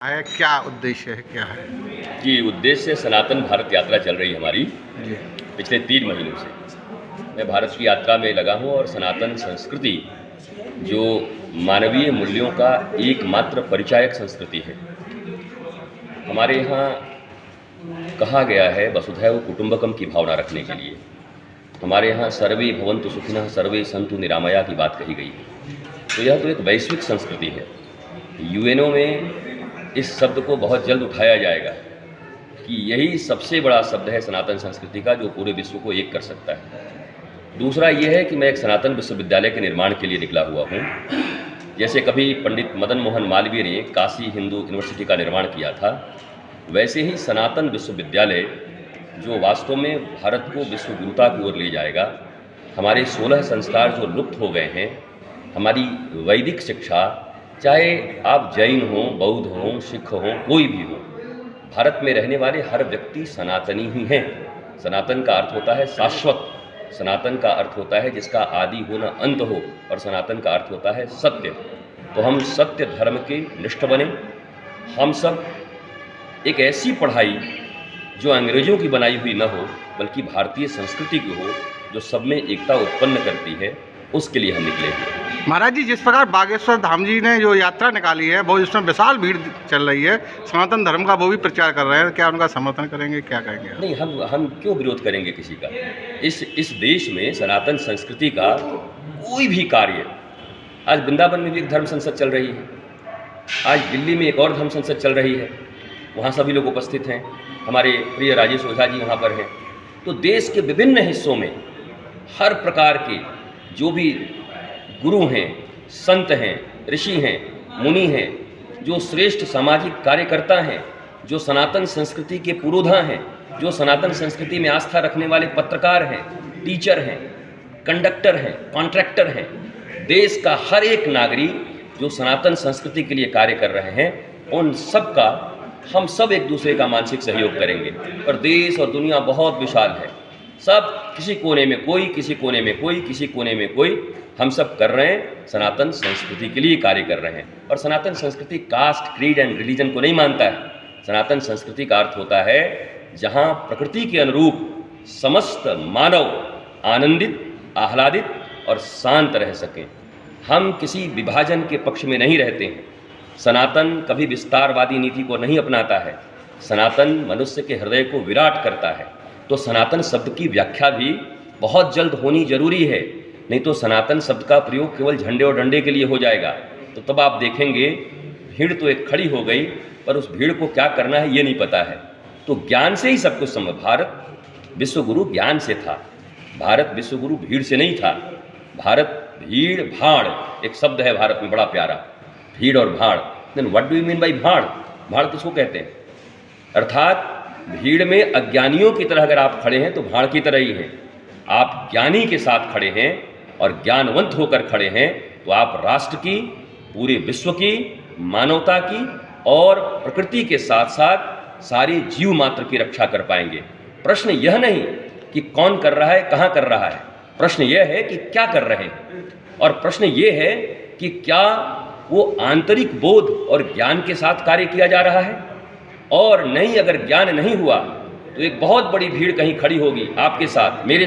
है, क्या उद्देश्य है, क्या है? जी, उद्देश्य सनातन भारत यात्रा चल रही है हमारी जी। पिछले 3 महीनों से। मैं भारत की यात्रा में लगा हूँ और सनातन संस्कृति जो मानवीय मूल्यों का एकमात्र परिचायक संस्कृति है। हमारे यहाँ कहा गया है वसुधैव कुटुंबकम की भावना रखने के लिए। हमारे यहाँ सर्वे भवन्तु सुखिनः सर्वे सन्तु निरामया की बात कही गई है। तो यह तो एक वैश्विक संस्कृति है। यूएनओ में इस शब्द को बहुत जल्द उठाया जाएगा कि यही सबसे बड़ा शब्द है सनातन संस्कृति का जो पूरे विश्व को एक कर सकता है। दूसरा ये है कि मैं एक सनातन विश्वविद्यालय के निर्माण के लिए निकला हुआ हूँ। जैसे कभी पंडित मदन मोहन मालवीय ने काशी हिंदू यूनिवर्सिटी का निर्माण किया था, वैसे ही सनातन विश्वविद्यालय जो वास्तव में भारत को विश्व गुरुता की ओर ले जाएगा। हमारे 16 संस्कार जो लुप्त हो गए हैं, हमारी वैदिक शिक्षा, चाहे आप जैन हों, बौद्ध हों, सिख हों, कोई भी हो, भारत में रहने वाले हर व्यक्ति सनातनी ही हैं। सनातन का अर्थ होता है शाश्वत, सनातन का अर्थ होता है जिसका आदि हो न अंत हो, और सनातन का अर्थ होता है सत्य। तो हम सत्य धर्म के निष्ठ बने। हम सब एक ऐसी पढ़ाई जो अंग्रेजों की बनाई हुई न हो बल्कि भारतीय संस्कृति की हो, जो सब में एकता उत्पन्न करती है, उसके लिए हम निकले हैं। महाराज जी, जिस प्रकार बागेश्वर धाम जी ने जो यात्रा निकाली है, वो जिसमें विशाल भीड़ चल रही है, सनातन धर्म का वो भी प्रचार कर रहे हैं, क्या उनका समर्थन करेंगे, क्या कहेंगे? नहीं, हम क्यों विरोध करेंगे किसी का? इस देश में सनातन संस्कृति का कोई भी कार्य, आज वृंदावन में भी एक धर्म संसद चल रही है, आज दिल्ली में एक और धर्म संसद चल रही है, वहाँ सभी लोग उपस्थित हैं, हमारे प्रिय राजेश ओझा जी वहाँ पर हैं। तो देश के विभिन्न हिस्सों में हर प्रकार के जो भी गुरु हैं, संत हैं, ऋषि हैं, मुनि हैं, जो श्रेष्ठ सामाजिक कार्यकर्ता हैं, जो सनातन संस्कृति के पुरोधा हैं, जो सनातन संस्कृति में आस्था रखने वाले पत्रकार हैं, टीचर हैं, कंडक्टर हैं, कॉन्ट्रैक्टर हैं, देश का हर एक नागरिक जो सनातन संस्कृति के लिए कार्य कर रहे हैं, उन सब का हम सब एक दूसरे का मानसिक सहयोग करेंगे। और देश और दुनिया बहुत विशाल है, सब किसी कोने में कोई, किसी कोने में कोई, किसी कोने में कोई, हम सब कर रहे हैं, सनातन संस्कृति के लिए कार्य कर रहे हैं। और सनातन संस्कृति कास्ट, क्रीड एंड रिलीजन को नहीं मानता है। सनातन संस्कृति का अर्थ होता है जहाँ प्रकृति के अनुरूप समस्त मानव आनंदित, आह्लादित और शांत रह सकें। हम किसी विभाजन के पक्ष में नहीं रहते हैं। सनातन कभी विस्तारवादी नीति को नहीं अपनाता है। सनातन मनुष्य के हृदय को विराट करता है। तो सनातन शब्द की व्याख्या भी बहुत जल्द होनी जरूरी है, नहीं तो सनातन शब्द का प्रयोग केवल झंडे और डंडे के लिए हो जाएगा। तो तब आप देखेंगे भीड़ तो एक खड़ी हो गई, पर उस भीड़ को क्या करना है ये नहीं पता है। तो ज्ञान से ही सब कुछ संभव। भारत विश्वगुरु ज्ञान से था, भारत विश्वगुरु भीड़ से नहीं था। भारत भीड़ भाड़ एक शब्द है भारत में बड़ा प्यारा, भीड़ और भाड़। Then what do you mean by भाड़? भाड़ किसको कहते हैं? अर्थात भीड़ में अज्ञानियों की तरह अगर आप खड़े हैं तो भाड़ की तरह ही हैं। आप ज्ञानी के साथ खड़े हैं और ज्ञानवंत होकर खड़े हैं तो आप राष्ट्र की, पूरे विश्व की, मानवता की और प्रकृति के साथ साथ सारे जीव मात्र की रक्षा कर पाएंगे। प्रश्न यह नहीं कि कौन कर रहा है, कहाँ कर रहा है, प्रश्न यह है कि क्या कर रहे हैं। और प्रश्न यह है कि क्या वो आंतरिक बोध और ज्ञान के साथ कार्य किया जा रहा है। और नहीं, अगर ज्ञान नहीं हुआ तो एक बहुत बड़ी भीड़ कहीं खड़ी होगी आपके साथ, मेरे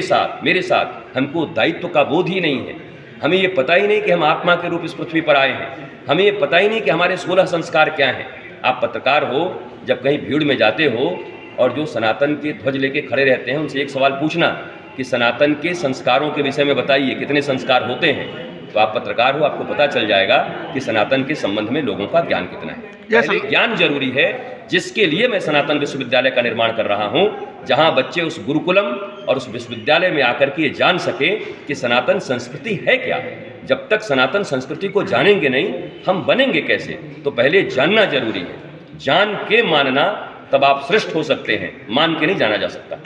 साथ। हमको दायित्व का बोध ही नहीं है। हमें ये पता ही नहीं कि हम आत्मा के रूप इस पृथ्वी पर आए हैं। हमें ये पता ही नहीं कि हमारे 16 संस्कार क्या हैं। आप पत्रकार हो, जब कहीं भीड़ में जाते हो और जो सनातन के ध्वज लेके खड़े रहते हैं, उनसे एक सवाल पूछना कि सनातन के संस्कारों के विषय में बताइए, कितने संस्कार होते हैं। तो आप पत्रकार हो, आपको पता चल जाएगा कि सनातन के संबंध में लोगों का ज्ञान कितना है। पहले ज्ञान जरूरी है, जिसके लिए मैं सनातन विश्वविद्यालय का निर्माण कर रहा हूं, जहां बच्चे उस गुरुकुलम और उस विश्वविद्यालय में आकर के ये जान सके कि सनातन संस्कृति है क्या। जब तक सनातन संस्कृति को जानेंगे नहीं, हम बनेंगे कैसे? तो पहले जानना जरूरी है। जान के मानना, तब आप श्रेष्ठ हो सकते हैं, मान के नहीं जाना जा सकता।